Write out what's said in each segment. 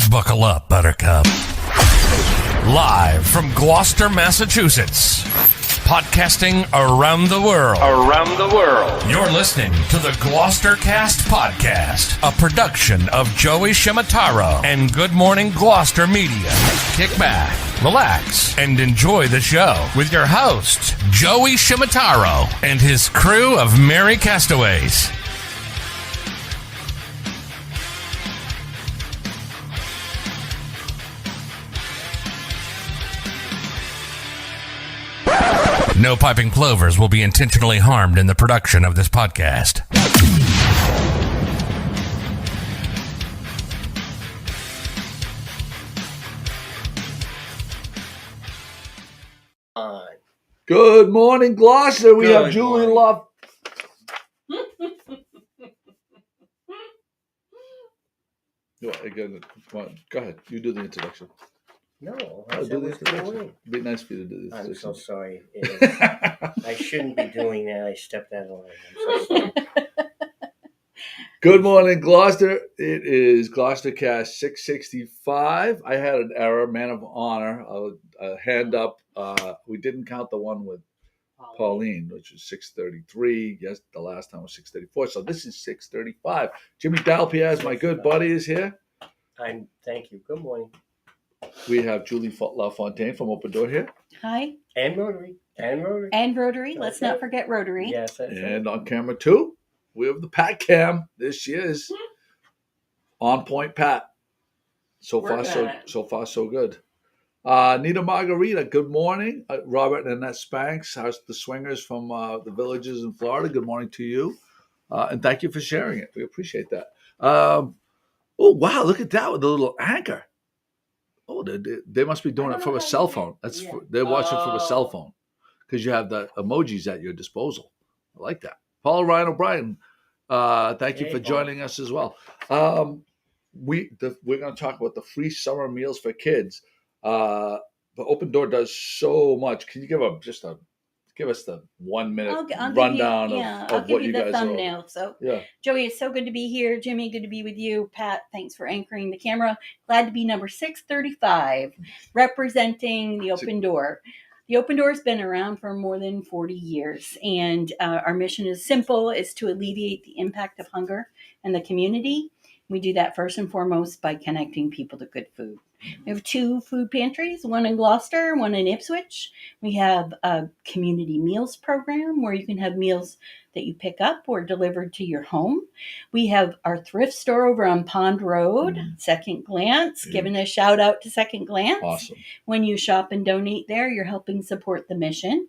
Buckle up, Buttercup. Live from Gloucester, Massachusetts. Podcasting around the world. You're listening to the GloucesterCast podcast, a production of Joey Shimataro and Good Morning Gloucester Media. Kick back, relax, and enjoy the show with your host, Joey Shimataro, and his crew of merry castaways. No piping plovers will be intentionally harmed in the production of this podcast. Good morning, Gloucester. We have Julie Love. Again, come on, go ahead. You do the introduction. No, do the introduction. It'd be nice for you to do this. I'm so sorry. I shouldn't be doing that. I stepped out of line. I'm so sorry. Good morning, Gloucester. It is GloucesterCast 665. I had an error, man of honor. A hand up. We didn't count the one with Pauline, which was 633. Yes, the last time was 634. So this is 635. Jimmy Dalpiaz, my good buddy, is here. Thank you. Good morning. We have Julie LaFontaine from Open Door here. Hi. And Rotary. Let's not forget Rotary. Yes. And on camera too, we have the Pat Cam. There she is. On point, Pat. So far, so good. Nita Margarita, good morning. Robert and Annette Spanks, how's the swingers from the villages in Florida? Good morning to you. And thank you for sharing it. We appreciate that. Oh, wow, look at that with the little anchor. Oh, they must be doing it from a cell phone. They're watching from a cell phone because you have the emojis at your disposal. I like that. Paul Ryan O'Brien, thank you for joining us as well. We're going to talk about the free summer meals for kids. But Open Door does so much. Can you give us the 1 minute rundown of what you guys do? Thumbnail. So, Joey, it's so good to be here. Jimmy, good to be with you. Pat, thanks for anchoring the camera. Glad to be number 635, representing the Open Door. The Open Door has been around for more than 40 years, and our mission is simple: is to alleviate the impact of hunger in the community. We do that first and foremost by connecting people to good food. We have 2 food pantries, one in Gloucester, one in Ipswich. We have a community meals program where you can have meals that you pick up or delivered to your home. We have our thrift store over on Pond Road, Second Glance, giving a shout out to Second Glance. Awesome. When you shop and donate there, you're helping support the mission.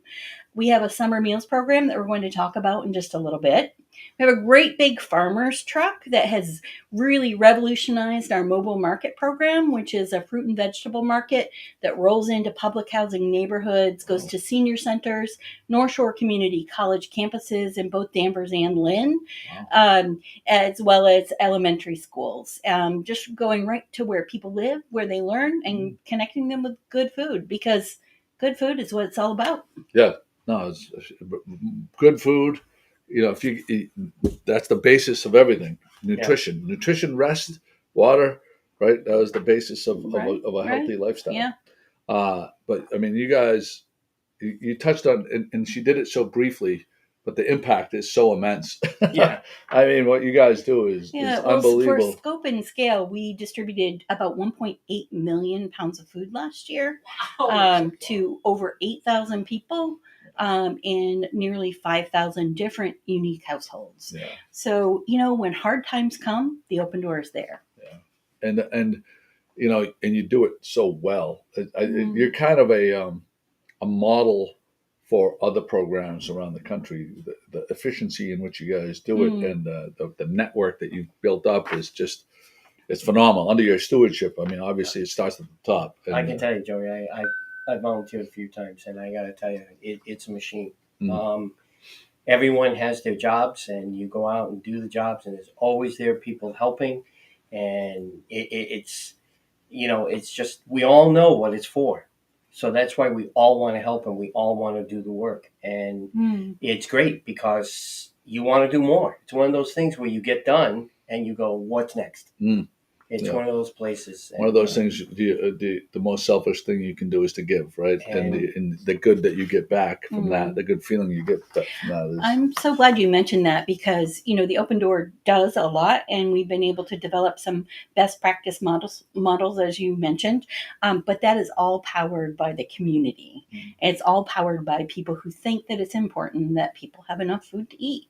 We have a summer meals program that we're going to talk about in just a little bit. We have a great big farmer's truck that has really revolutionized our mobile market program, which is a fruit and vegetable market that rolls into public housing neighborhoods, goes to senior centers, North Shore Community College campuses in both Danvers and Lynn, as well as elementary schools. Just going right to where people live, where they learn, and connecting them with good food, because good food is what it's all about. Yeah, no, it's good food. You know, that's the basis of everything. Nutrition, rest, water, right? That was the basis of a healthy lifestyle. Yeah. But I mean, you guys, you touched on, and she did it so briefly, but the impact is so immense. Yeah. I mean, what you guys do is unbelievable. For scope and scale, we distributed about 1.8 million pounds of food last year to over 8,000 people. In nearly 5,000 different unique households. Yeah. So, when hard times come, the Open Door is there. Yeah. And you do it so well. You're kind of a model for other programs around the country. The efficiency in which you guys do it and the network that you've built up is just, it's phenomenal under your stewardship. I mean, obviously it starts at the top. And, I can tell you, Joey, I volunteered a few times, and I got to tell you, it's a machine. Everyone has their jobs, and you go out and do the jobs, and there's always there people helping, and it's just, we all know what it's for. So that's why we all want to help, and we all want to do the work. And it's great because you want to do more. It's one of those things where you get done and you go, what's next? It's one of those places. One of those things. The most selfish thing you can do is to give, right? And the good that you get back from that, the good feeling you get from that is. I'm so glad you mentioned that because the Open Door does a lot, and we've been able to develop some best practice models as you mentioned. But that is all powered by the community. It's all powered by people who think that it's important that people have enough food to eat.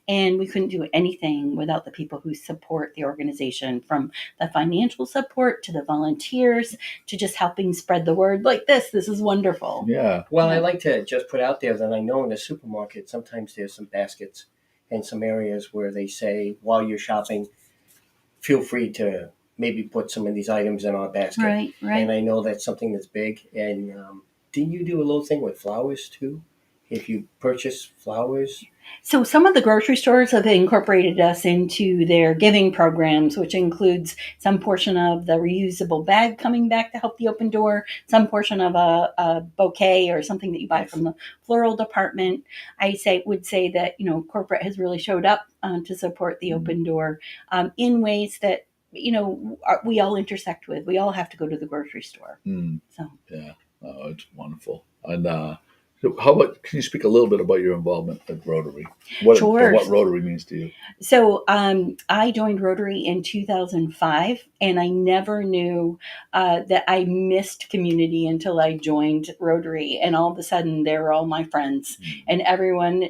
And we couldn't do anything without the people who support the organization, from the financial support to the volunteers to just helping spread the word like this. This is wonderful. Yeah. Well, I like to just put out there that I know in the supermarket, sometimes there's some baskets and some areas where they say, while you're shopping, feel free to maybe put some of these items in our basket. Right. And I know that's something that's big. And didn't you do a little thing with flowers too? If you purchase flowers? So some of the grocery stores have incorporated us into their giving programs, which includes some portion of the reusable bag coming back to help the Open Door, some portion of a bouquet or something that you buy from the floral department. I would say that corporate has really showed up to support the Open Door in ways that we all intersect with. We all have to go to the grocery store. So yeah, it's wonderful. And how about, can you speak a little bit about your involvement at Rotary? Sure. And what Rotary means to you? So I joined Rotary in 2005, and I never knew that I missed community until I joined Rotary. And all of a sudden, they were all my friends, and everyone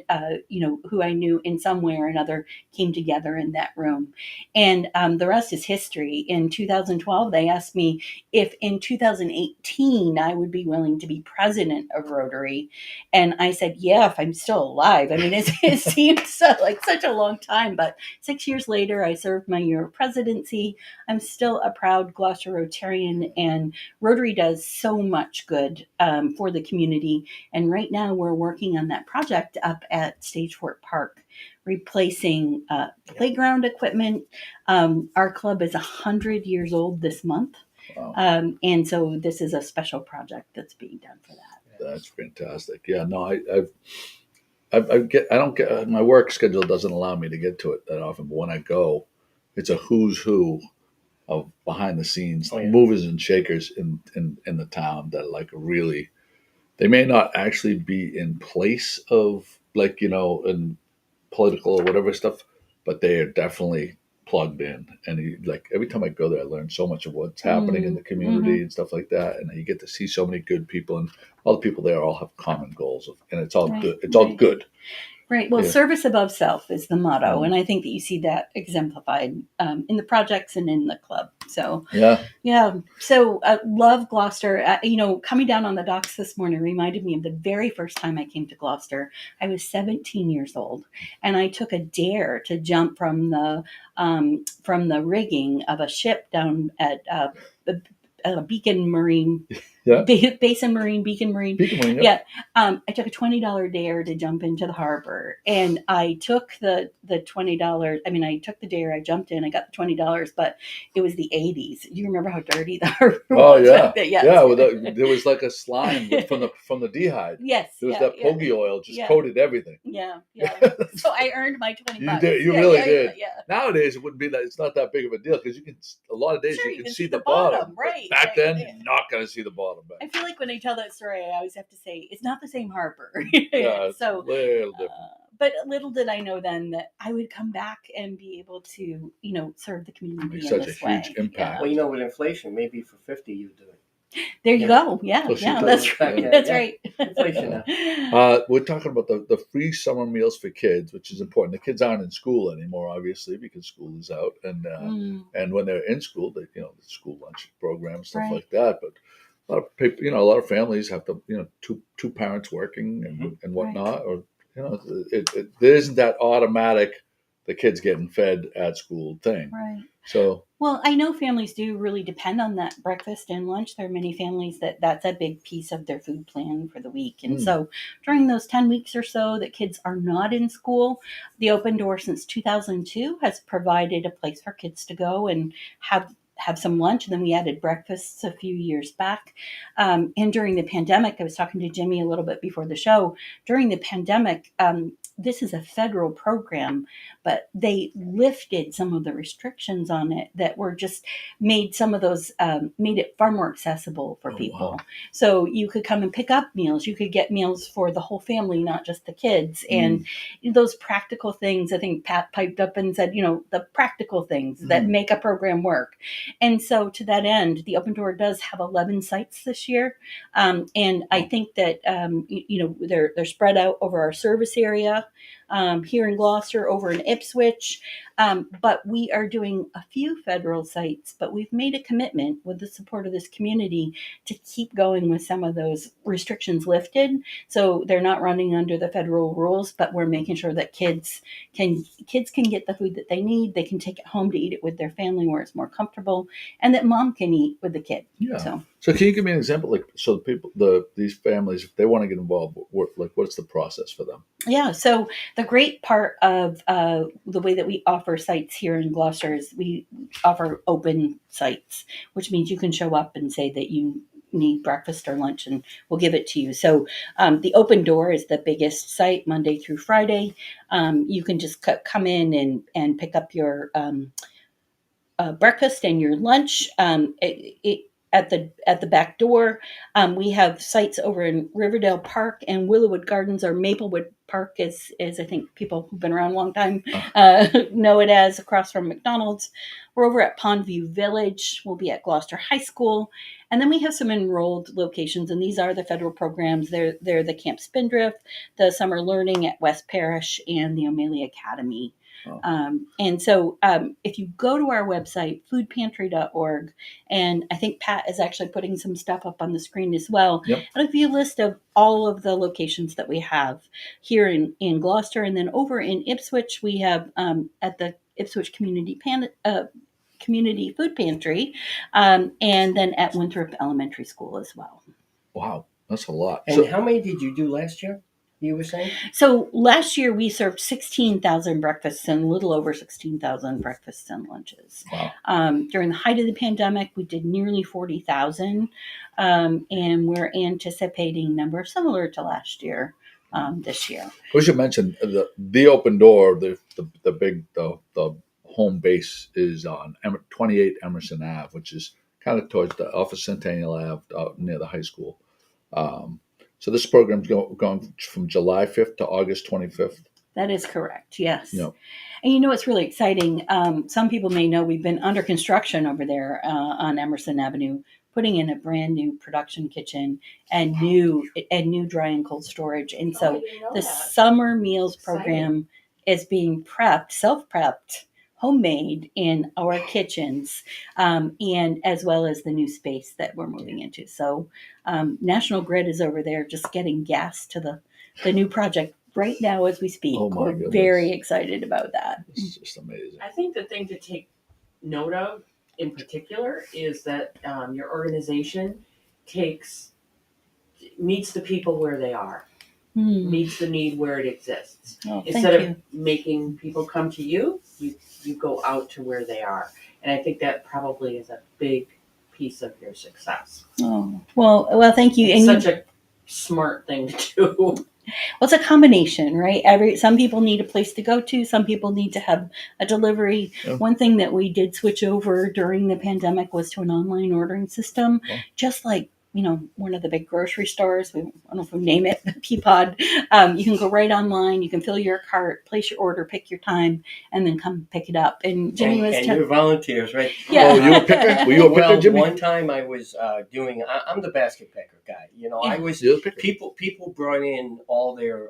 who I knew in some way or another came together in that room. And the rest is history. In 2012, they asked me if in 2018 I would be willing to be president of Rotary. And I said, yeah, if I'm still alive. I mean, it seems like such a long time, but 6 years later, I served my year of presidency. I'm still a proud Gloucester Rotarian, and Rotary does so much good for the community. And right now we're working on that project up at Stagefort Park, replacing playground equipment. Our club is 100 years old this month. Wow. And so this is a special project that's being done for that. That's fantastic. Yeah, no, I don't get, my work schedule doesn't allow me to get to it that often, but when I go, it's a who's who of behind the scenes movers and shakers in the town that really, they may not actually be in place of in political or whatever stuff, but they are definitely plugged in. And every time I go there, I learn so much of what's happening in the community and stuff like that. And you get to see so many good people, and all the people there all have common goals, and it's all good. It's all good. Right. Well, service above self is the motto. And I think that you see that exemplified in the projects and in the club. So, yeah. So love Gloucester. Coming down on the docks this morning reminded me of the very first time I came to Gloucester. I was 17 years old, and I took a dare to jump from the rigging of a ship down at Beacon Marine. Basin Marine, Beacon Marine. Yeah. I took a $20 dare to jump into the harbor, and I took the $20. I mean, I took the dare, I jumped in, I got the $20, but it was the 80s. Do you remember how dirty the harbor was? Oh yeah. There was like a slime from the dehyde. Yes. There was that pogey oil just coated everything. Yeah. So I earned my $20. You did. You really did. Yeah. Nowadays it wouldn't be that. It's not that big of a deal because a lot of days you can see the bottom. Right. Back then, you're not going to see the bottom. I feel like when I tell that story, I always have to say it's not the same harbor. Yeah, so a little different. But little did I know then that I would come back and be able to, serve the community in this way. Huge impact. Well, with inflation, maybe for 50 you do it. There you go. Yeah, that's right. That's right. Inflation. We're talking about the free summer meals for kids, which is important. The kids aren't in school anymore, obviously, because school is out, and when they're in school, the school lunch program, stuff like that. But a lot of people, a lot of families have to, two parents working and whatnot, or there isn't that automatic the kids getting fed at school thing. Right. So. Well, I know families do really depend on that breakfast and lunch. There are many families that's a big piece of their food plan for the week. And so during those 10 weeks or so that kids are not in school, the Open Door since 2002 has provided a place for kids to go and have have some lunch, and then we added breakfasts a few years back. And during the pandemic, I was talking to Jimmy a little bit before the show. During the pandemic, this is a federal program, but they lifted some of the restrictions on it that were just made some of those made it far more accessible for people. Wow. So you could come and pick up meals. You could get meals for the whole family, not just the kids. And those practical things, I think Pat piped up and said, the practical things that make a program work. And so to that end, the Open Door does have 11 sites this year. And I think that, they're spread out over our service area. Here in Gloucester, over in Ipswich. But we are doing a few federal sites, but we've made a commitment with the support of this community to keep going with some of those restrictions lifted. So they're not running under the federal rules, but we're making sure that kids can get the food that they need. They can take it home to eat it with their family where it's more comfortable, and that mom can eat with the kid. Yeah. So can you give me an example? Like, so these families, if they want to get involved, what's the process for them? Yeah. So the great part of the way that we offer sites here in Gloucester is we offer open sites, which means you can show up and say that you need breakfast or lunch, and we'll give it to you. So the Open Door is the biggest site, Monday through Friday. You can just come in and pick up your breakfast and your lunch. At the back door. We have sites over in Riverdale Park and Willowwood Gardens, or Maplewood Park, is I think people who've been around a long time know it as, across from McDonald's. We're over at Pondview Village. We'll be at Gloucester High School. And then we have some enrolled locations, and these are the federal programs. They're the Camp Spindrift, the Summer Learning at West Parish, and the O'Malley Academy. And so if you go to our website, foodpantry.org, and I think Pat is actually putting some stuff up on the screen as well. Yep. It'll give you a list of all of the locations that we have here in Gloucester. And then over in Ipswich, we have at the Ipswich Community Food Pantry, and then at Winthrop Elementary School as well. Wow, that's a lot. And how many did you do last year? You were saying? So last year we served 16,000 breakfasts and a little over 16,000 breakfasts and lunches. Wow. During the height of the pandemic, we did nearly 40,000, and we're anticipating numbers similar to last year this year. We should mention the Open Door. The home base is on 28 Emerson Ave, which is kind of towards off of Centennial Ave, out near the high school. So this program's going from July 5th to August 25th. That is correct, yes. Yep. And it's really exciting. Some people may know we've been under construction over there on Emerson Avenue, putting in a brand new production kitchen and new dry and cold storage. And so the summer meals program is being self-prepped, homemade in our kitchens, and as well as the new space that we're moving into. So National Grid is over there just getting gas to the new project right now as we speak. Oh my goodness. We're very excited about that. It's just amazing. I think the thing to take note of in particular is that your organization meets the people where they are. Meets the need where it exists. Instead of making people come to you, you go out to where they are. And I think that probably is a big piece of your success. Oh, well, thank you. It's such a smart thing to do. Well, it's a combination, right? Some people need a place to go to. Some people need to have a delivery. Yeah. One thing that we did switch over during the pandemic was to an online ordering system, just like one of the big grocery stores. I don't know if we name it, Peapod. You can go right online. You can fill your cart, place your order, pick your time, and then come pick it up. And Jimmy was you're volunteers, right? Yeah. Oh, you were picker? Were you a picker, Jimmy? One time I was I'm the basket picker guy. I was people brought in all their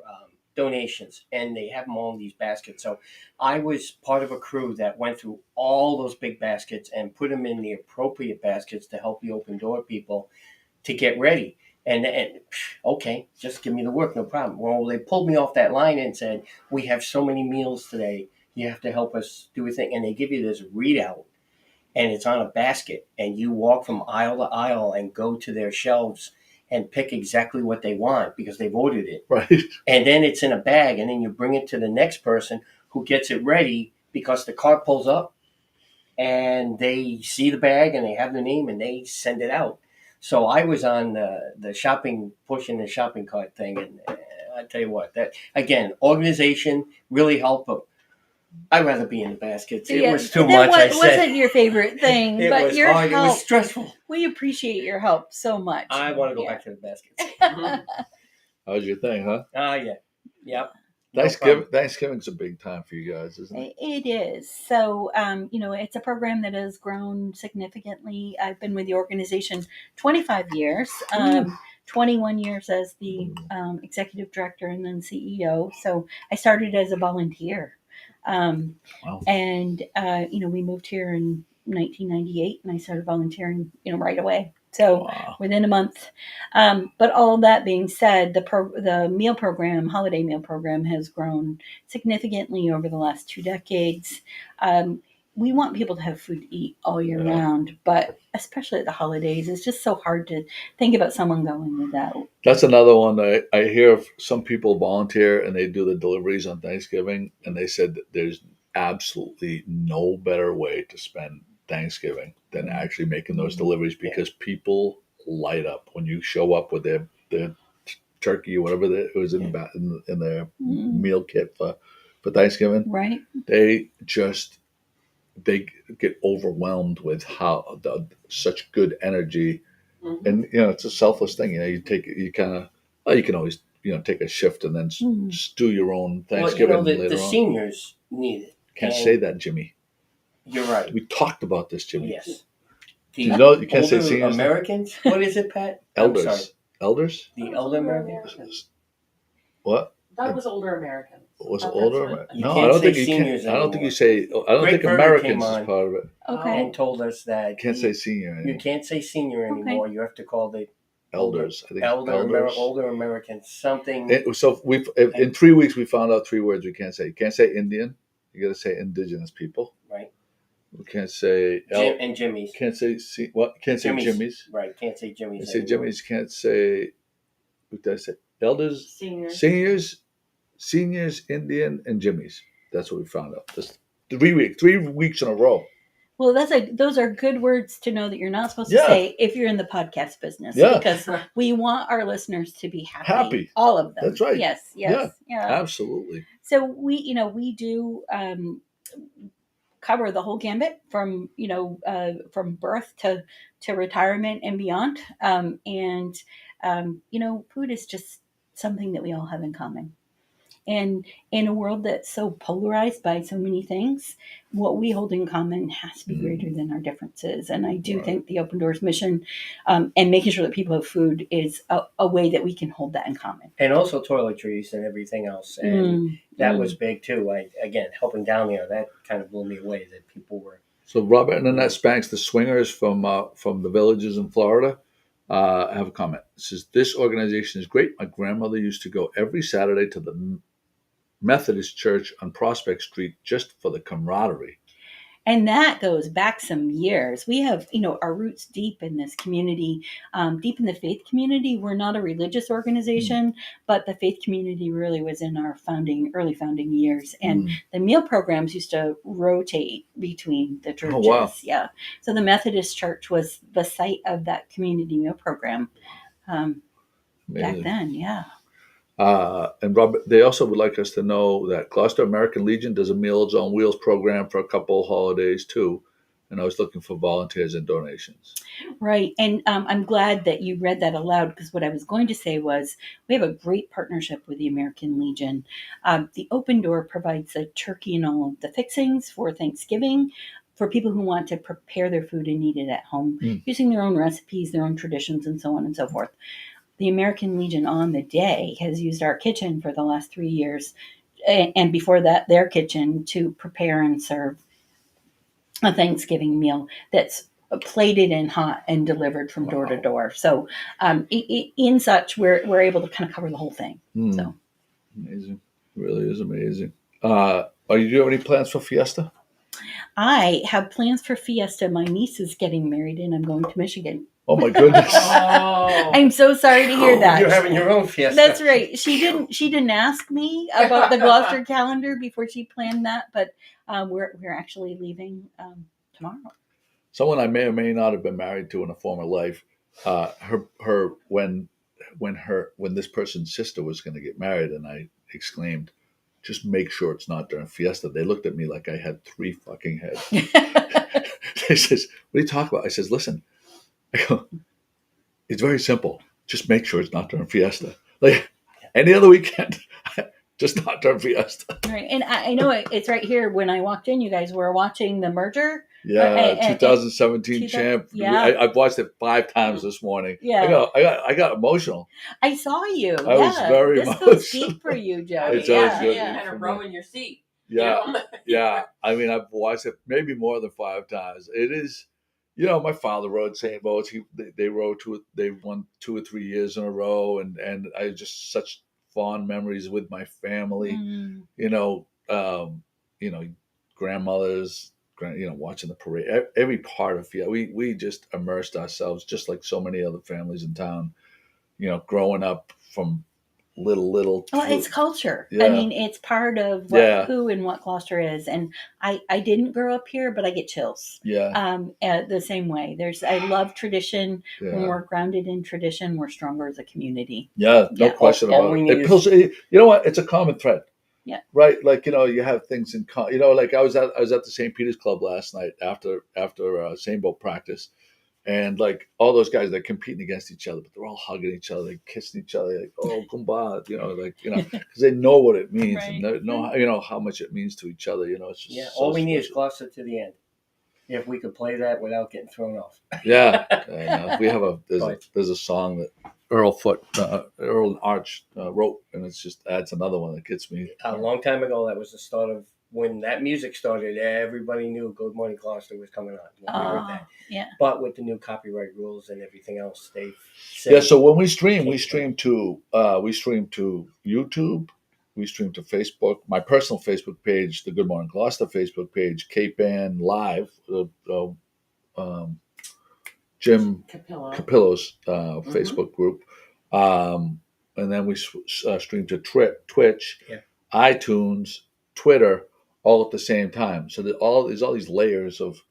donations, and they have them all in these baskets. So I was part of a crew that went through all those big baskets and put them in the appropriate baskets to help the Open Door people to get ready. And okay, just give me the work, no problem. Well, they pulled me off that line and said, we have so many meals today, you have to help us do a thing. And they give you this readout, and it's on a basket, and you walk from aisle to aisle and go to their shelves and pick exactly what they want because they've ordered it. Right. And then it's in a bag, and then you bring it to the next person who gets it ready because the cart pulls up and they see the bag and they have the name and they send it out. So I was on the shopping, pushing the shopping cart thing, and I tell you what, that again, organization really helped. But I'd rather be in the baskets. It was too much. That wasn't your favorite thing, it but was your hard. help. It was stressful. We appreciate your help so much. I want to go back to the baskets. That was your thing, huh? Yeah. Yep. Thanksgiving's a big time for you guys, isn't it? It is. So, it's a program that has grown significantly. I've been with the organization 25 years, 21 years as the executive director and then CEO. So I started as a volunteer. Wow. And, we moved here in 1998 and I started volunteering, right away. So within a month. But all that being said, the meal program, holiday meal program, has grown significantly over the last 2 decades. We want people to have food to eat all year round, but especially at the holidays, it's just so hard to think about someone going without. That's another one that I hear of. Some people volunteer and they do the deliveries on Thanksgiving, and they said that there's absolutely no better way to spend Thanksgiving than actually making those deliveries, because people light up when you show up with their turkey or whatever it was in their meal kit for Thanksgiving. Right. They get overwhelmed with how such good energy, and it's a selfless thing. You can always take a shift and then just do your own Thanksgiving later the on. Seniors need it. Can't say that, Jimmy. You're right. We talked about this, Jimmy. Yes. You can't say seniors. Americans? What is it, Pat? Elders. I'm sorry. Elders? The elder Americans? What? That was older Americans. Was it older? You No, can't I don't say think you can. seniors I don't think anymore. you say. I don't Great think Burger Americans came is on. part of it. Okay. And told us that Can't say senior anymore. you can't say senior anymore. You have to call the Elders. I think older Americans something. So we've in 3 weeks we found out 3 words we can't say. You can't say Indian. You got to say indigenous people. Right. We can't say and Jimmy's. Can't say Can't say Jimmy's. Right. Can't say Jimmy's. Can't say Jimmy's. Can't say. What did I say? Elders. Seniors, Indian, and Jimmy's. That's what we found out. Just 3 weeks in a row. Well, those are good words to know that you're not supposed to say if you're in the podcast business. Yeah. Because we want our listeners to be happy. All of them. That's right. Yes. Yeah. Absolutely. So we do cover the whole gambit from birth to retirement and beyond. Food is just something that we all have in common. And in a world that's so polarized by so many things, what we hold in common has to be greater than our differences. And I do think the Open Doors mission and making sure that people have food is a way that we can hold that in common. And also toiletries and everything else. And that was big too. Again, helping down there, that kind of blew me away that people were. So Robert and Annette Spanks, the swingers from the villages in Florida, have a comment. It says, this organization is great. My grandmother used to go every Saturday to the Methodist Church on Prospect Street just for the camaraderie. And that goes back some years. We have, our roots deep in this community, deep in the faith community. We're not a religious organization, but the faith community really was in our early founding years. And the meal programs used to rotate between the churches. Oh, wow. Yeah. So the Methodist Church was the site of that community meal program back then. Yeah. And Robert, they also would like us to know that Gloucester American Legion does a Meals on Wheels program for a couple holidays too. And I was looking for volunteers and donations. Right. And I'm glad that you read that aloud, because what I was going to say was we have a great partnership with the American Legion. The Open Door provides the turkey and all of the fixings for Thanksgiving for people who want to prepare their food and eat it at home using their own recipes, their own traditions, and so on and so forth. The American Legion on the day has used our kitchen for the last 3 years, and before that, their kitchen, to prepare and serve a Thanksgiving meal that's plated and hot and delivered from door to door. So in such, we're able to kind of cover the whole thing. So amazing. It really is amazing. Do you have any plans for Fiesta? I have plans for Fiesta. My niece is getting married and I'm going to Michigan. Oh my goodness! I'm so sorry to hear that. You're having your own Fiesta. That's right. She didn't ask me about the Gloucester calendar before she planned that, but we're actually leaving tomorrow. Someone I may or may not have been married to in a former life. When this person's sister was going to get married, and I exclaimed, "Just make sure it's not during Fiesta." They looked at me like I had 3 fucking heads. They says, "What are you talking about?" I says, "Listen," I go, "it's very simple. Just make sure it's not during Fiesta. Like any other weekend, just not during Fiesta." Right, and I know it's right here. When I walked in, you guys were watching the merger. Yeah, 2017 champ. Yeah. I've watched it 5 times this morning. Yeah, I got emotional. I saw you. I was very this emotional. goes deep for you, Joey. It's always good. You kind of row in your seat. Yeah, You know? yeah. I mean, I've watched it maybe more than 5 times. It is, my father rode same boats. They won 2 or 3 years in a row, and I just such fond memories with my family. Mm. Grandmothers, watching the parade. Every part of it. We just immersed ourselves, just like so many other families in town. Growing up from little. Well, it's culture. Yeah. I mean, it's part of who and what Gloucester is. And I didn't grow up here, but I get chills. Yeah. The same way. I love tradition. Yeah. When we're grounded in tradition, we're stronger as a community. Yeah, no question about it. You know what? It's a common thread. Yeah. Right. Like, you have things in common. Like I was at the St. Peter's Club last night after same boat practice. And like all those guys, they're competing against each other, but they're all hugging each other, like kissing each other, like, "Oh, kumbaya," because they know what it means, Right. and they know, how much it means to each other. It's just all we need is Gloucester to the end. If we could play that without getting thrown off. Yeah. We have there's a song that Earl and Arch wrote, and it just adds another one that gets me. A long time ago, that was the start of when that music started. Everybody knew Good Morning Gloucester was coming on. We heard that. Yeah. But with the new copyright rules and everything else, they So when we stream to YouTube, we stream to Facebook, my personal Facebook page, the Good Morning Gloucester Facebook page, Cape Ann Live, Jim Capillo's Facebook group, and then we stream to Twitch, iTunes, Twitter, all at the same time. So there's all these layers of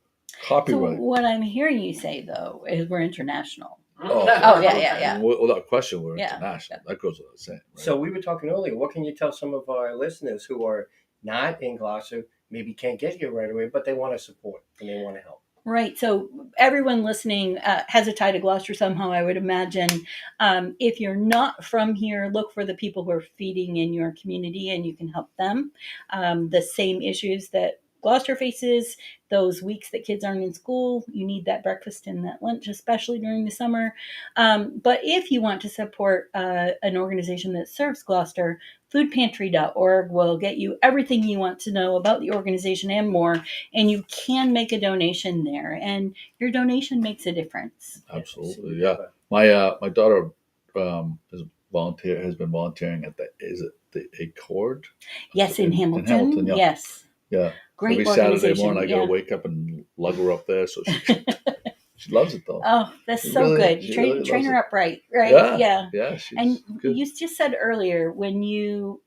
copyright. So what I'm hearing you say, though, is we're international. Oh yeah. Without question, we're international. That goes without saying. Right? So we were talking earlier. What can you tell some of our listeners who are not in Gloucester, maybe can't get here right away, but they want to support and they want to help? Right. So everyone listening has a tie to Gloucester somehow, I would imagine. If you're not from here, look for the people who are feeding in your community and you can help them. The same issues that Gloucester faces, those weeks that kids aren't in school, you need that breakfast and that lunch, especially during the summer. But if you want to support an organization that serves Gloucester, foodpantry.org will get you everything you want to know about the organization and more. And you can make a donation there. And your donation makes a difference. Absolutely. Yeah. My daughter has been volunteering at the Accord? Yes, in Hamilton. Yeah. Yes. Yeah. Great Every organization. Saturday morning, I got to wake up and lug her up there. So she loves it, though. Oh, that's so good. You train her up right? Yeah. And good. You just said earlier when you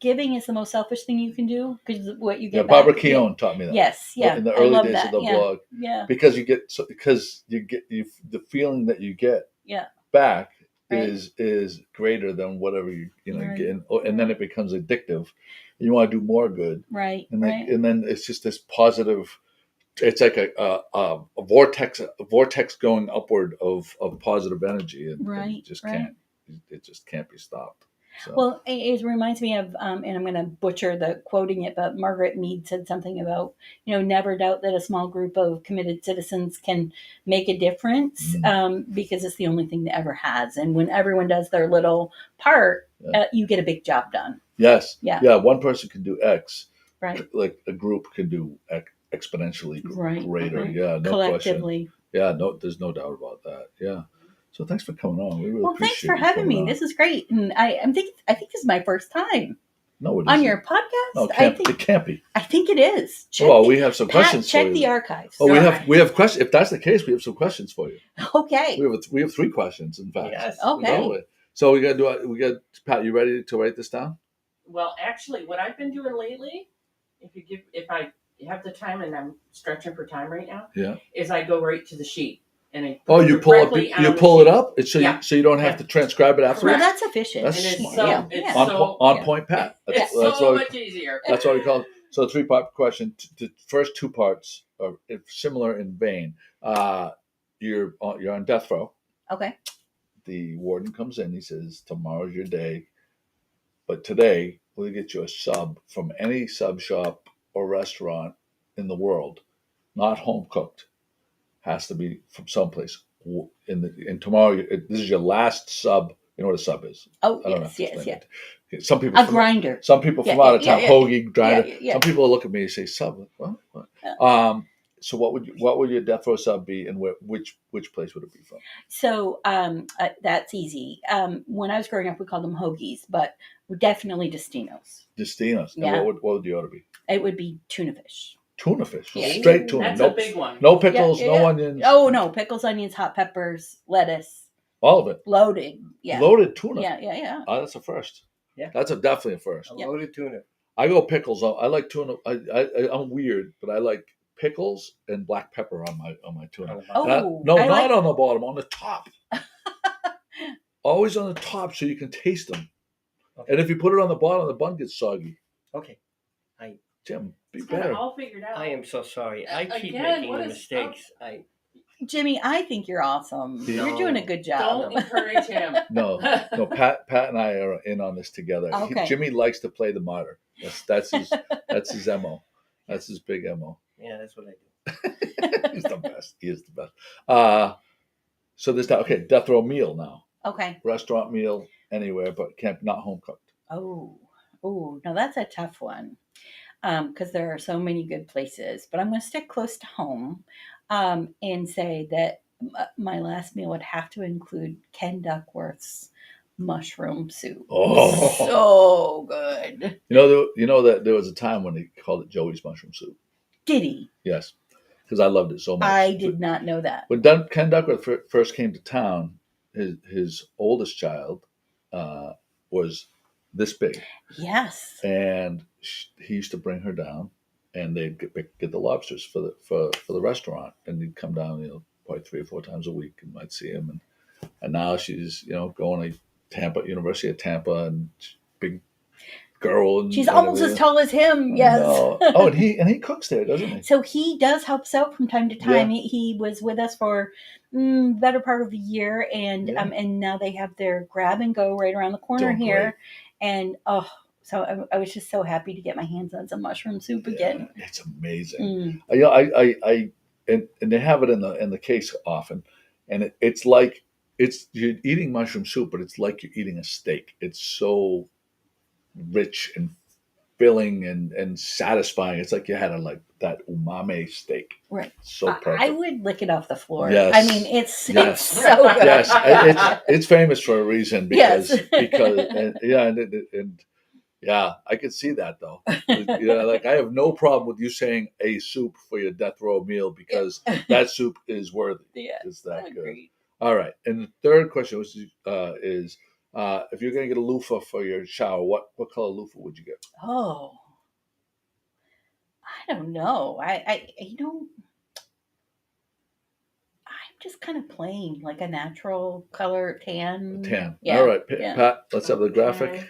giving is the most selfish thing you can do because what you get. Yeah, Barbara Keown taught me that. Yes, in the early days of the blog. Yeah. Because you get the feeling that you get back is greater than whatever you get, and then it becomes addictive. You want to do more good, right? And then it's just this positive. It's like a vortex going upward of positive energy, and it just can't be stopped. So. Well, it reminds me of, and I'm going to butcher the quoting it, but Margaret Mead said something about, never doubt that a small group of committed citizens can make a difference because it's the only thing that ever has. And when everyone does their little part, you get a big job done. Yes. Yeah. One person can do X. Right. Like a group can do exponentially greater. Right. Yeah. No collectively. Question. Yeah. No, there's no doubt about that. Yeah. So thanks for coming on. We really appreciate thanks for having me. This is great, and I think this is my first time. No, it isn't. On your podcast. No, it can't be. I think it is. We have some questions. Check the archives. Oh, we have questions. If that's the case, we have some questions for you. Okay. We have 3 questions, in fact. Yes. Okay. So we got to do. Pat, you ready to write this down? Well, actually, what I've been doing lately, if I have the time, and I'm stretching for time right now. Yeah. Is I go right to the sheet and I you pull up, you pull it up, so you don't have to transcribe it Well, afterwards. that's efficient. That's and it's smart. so Yeah. it's on, so on point, Pat. it's That's so what much easier. That's what we call it. So, 3-part question. The first 2 parts are similar in vein. You're on death row. Okay. The warden comes in. He says, "Tomorrow's your day, but today we'll get you a sub from any sub shop or restaurant in the world, not home cooked. Has to be from someplace. And tomorrow, this is your last sub. You know what a sub is? Oh, I don't have to yes. explain it. Some people A grinder. Some people from out of town, hoagie, grinder. Yeah. Some people look at me and say, "Sub, what?" So what would your death row sub be, and which place would it be from? So that's easy. When I was growing up, we called them hoagies, but definitely Destinos. Destinos. Yeah. And what would the order be? It would be tuna fish. Tuna fish, Yeah. straight tuna. That's a big one. No pickles, no onions. Oh no, pickles, onions, hot peppers, lettuce, all of it. loaded. Yeah. Loaded tuna. Yeah. Oh, that's a first. Yeah. That's definitely a first. A loaded tuna. I go pickles. I like tuna. I'm weird, but I like pickles and black pepper on my tuna. Oh, not on the bottom, on the top. Always on the top, so you can taste them. Okay. And if you put it on the bottom, the bun gets soggy. Okay. Jim, be It's better. all figured out. I am so sorry. I keep Again, making what the is mistakes. Jimmy, I think you're awesome. No. You're doing a good job. Don't encourage him. No. Pat and I are in on this together. Okay. Jimmy likes to play the martyr. That's his MO. That's his big MO. Yeah, that's what I do. He's the best. He is the best. So this time, okay, death row meal now. Okay. Restaurant meal anywhere, but not home cooked. Oh, no, that's a tough one. Because there are so many good places, but I'm going to stick close to home and say that my last meal would have to include Ken Duckworth's mushroom soup. Oh, so good! You know that there was a time when they called it Joey's mushroom soup. Did he? Yes, because I loved it so much. I did not know that. When Ken Duckworth first came to town, his oldest child was this big. Yes. And he used to bring her down, and they'd get the lobsters for the restaurant, and he'd come down, probably 3 or 4 times a week, and I'd see him. And now she's, going to University of Tampa, and big girl. And she's almost as tall as him. Yes. Oh, and he cooks there, doesn't he? So he does help us out from time to time. Yeah. He was with us for better part of a year, and now they have their grab and go right around the corner here. Great. And so I was just so happy to get my hands on some mushroom soup again. It's amazing. I and they have it in the case often, and it's like you're eating mushroom soup, but it's like you're eating a steak. It's so rich and filling and satisfying. It's like you had that umami steak. Right. So perfect. I would lick it off the floor. Yes. I mean, it's so good. Yes, it's famous for a reason because I could see that though. I have no problem with you saying a soup for your death row meal because that soup is worthy. Yeah, it's that good. Great. All right, and the third question is if you're going to get a loofah for your shower, what color loofah would you get? Oh, I don't know. I'm just kind of plain, like a natural color tan. Tan. Yeah. All right, Pat. Let's have the graphic. Okay.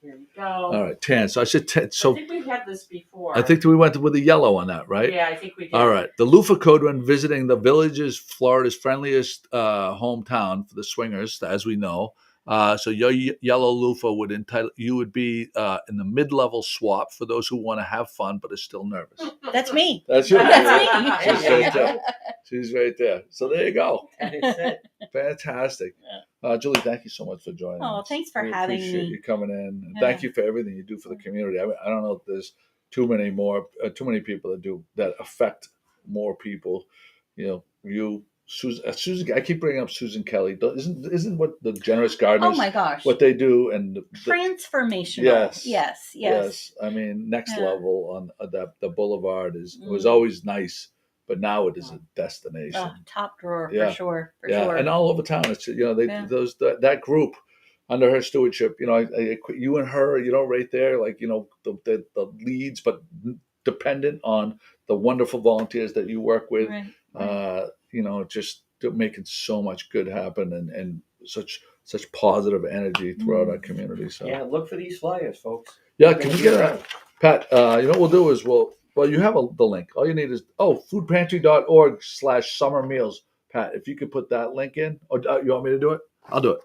Here we go. All right, tan. So I said tan. So I think we've had this before. I think we went with the yellow on that, right? Yeah, I think we did. All right. The loofah code when visiting the village is Florida's friendliest hometown for the swingers, as we know. So your yellow loofah would be in the mid-level swap for those who want to have fun but are still nervous. That's me. That's you. That's me. She's right there. She's right there. So there you go. That is it. Fantastic. Julie, thank you so much for joining us. Thanks for having me. Appreciate you coming in. And thank you for everything you do for the community. I don't know if there's too many people that affect more people. You, Susan, I keep bringing up Susan Kelly. Isn't what the Generous Gardeners? Oh my gosh! What they do and transformational. Yes. I mean, next level on the boulevard was always nice, but now it is a destination. Top drawer for sure. And all over town, it's that group under her stewardship. You and her, right there, the leads, but dependent on the wonderful volunteers that you work with. Right. Just making so much good happen and such positive energy throughout our community. So Yeah, look for these flyers, folks. yeah, They're can gonna we be get around. Pat? What we'll do is well, you have the link. All you need is foodpantry.org/summer meals. Pat, if you could put that link in, or you want me to do it? I'll do it.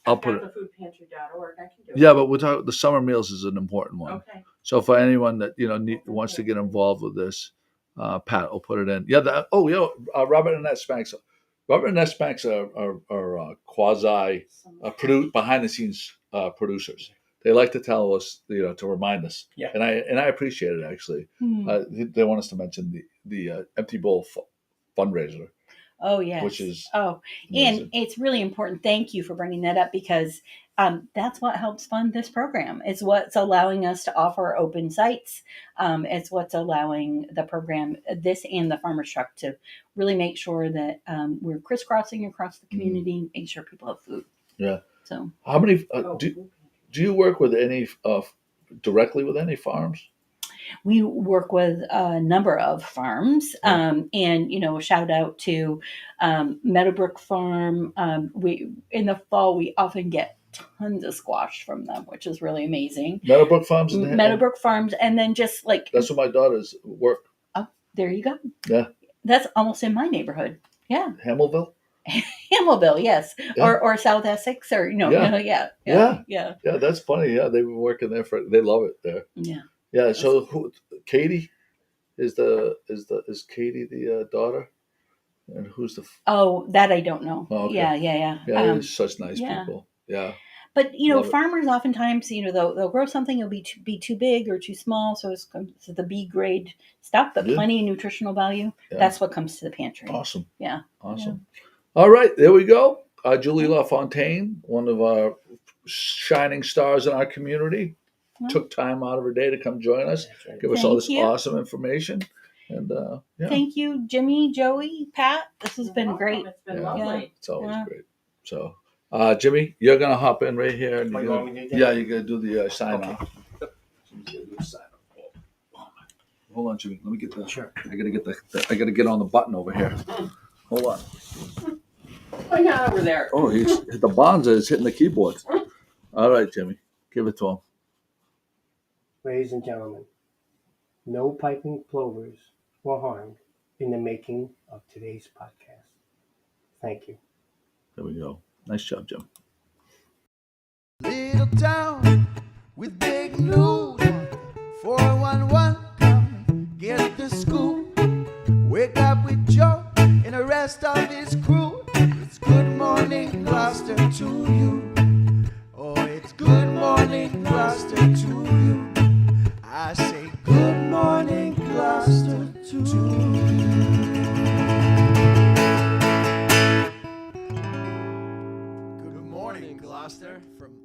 I'll put it. The foodpantry.org. I can do it. Yeah, but we're talking, the summer meals is an important one. Okay. So for anyone that wants to get involved with this, Pat will put it in. Yeah. Robert and Annette Spanks. Robert and Annette Spanks are quasi behind the scenes producers. They like to tell us, to remind us. Yeah. And I appreciate it actually. They want us to mention the Empty Bowl fundraiser. Oh, yes. Which is and it's really important. Thank you for bringing that up, because that's what helps fund this program. It's what's allowing us to offer open sites. It's what's allowing the program, this and the farmer's truck, to really make sure that we're crisscrossing across the community, make sure people have food. Yeah. So how many do you work with any directly with any farms? We work with a number of farms, and shout out to Meadowbrook Farm. We in the fall we often get tons of squash from them, which is really amazing. Meadowbrook Farms. Meadowbrook Farms, and then just like that's where my daughters work. Oh, there you go. Yeah, that's almost in my neighborhood. Yeah, Hamilville. Hamilville, yes, yeah. or South Essex, or yeah. Yeah. That's funny. Yeah, they've been working there they love it there. Yeah. Yeah. So Katie is Katie the daughter, and who's the? That I don't know. Oh, okay. Yeah. Yeah, such nice people. Yeah. But farmers oftentimes, they'll grow something, it'll be too big or too small, so it's the B grade stuff, but plenty of nutritional value. Yeah. That's what comes to the pantry. Awesome. Yeah. Awesome. Yeah. All right, there we go. Julie LaFontaine, one of our shining stars in our community, took time out of her day to come join us, give us all this awesome information. And thank you, Jimmy, Joey, Pat. This has been great. It's been lovely. It's always great. So, Jimmy, you're gonna hop in right here, and you're gonna do the sign off. Hold on, Jimmy. Let me get the. Sure. I gotta get on the button over here. Hold on. Oh yeah, over there. Oh, the Bonza is hitting the keyboard. All right, Jimmy, give it to him. Ladies and gentlemen, no piping plovers were harmed in the making of today's podcast. Thank you. There we go. Nice job, Jim. Little town with big news. 411, come get the scoop. Wake up with Joe and the rest of his crew. It's good morning, Gloucester, to you. Oh, it's good morning, Gloucester, to you. I say good morning, Gloucester, to you. Good morning, Gloucester, from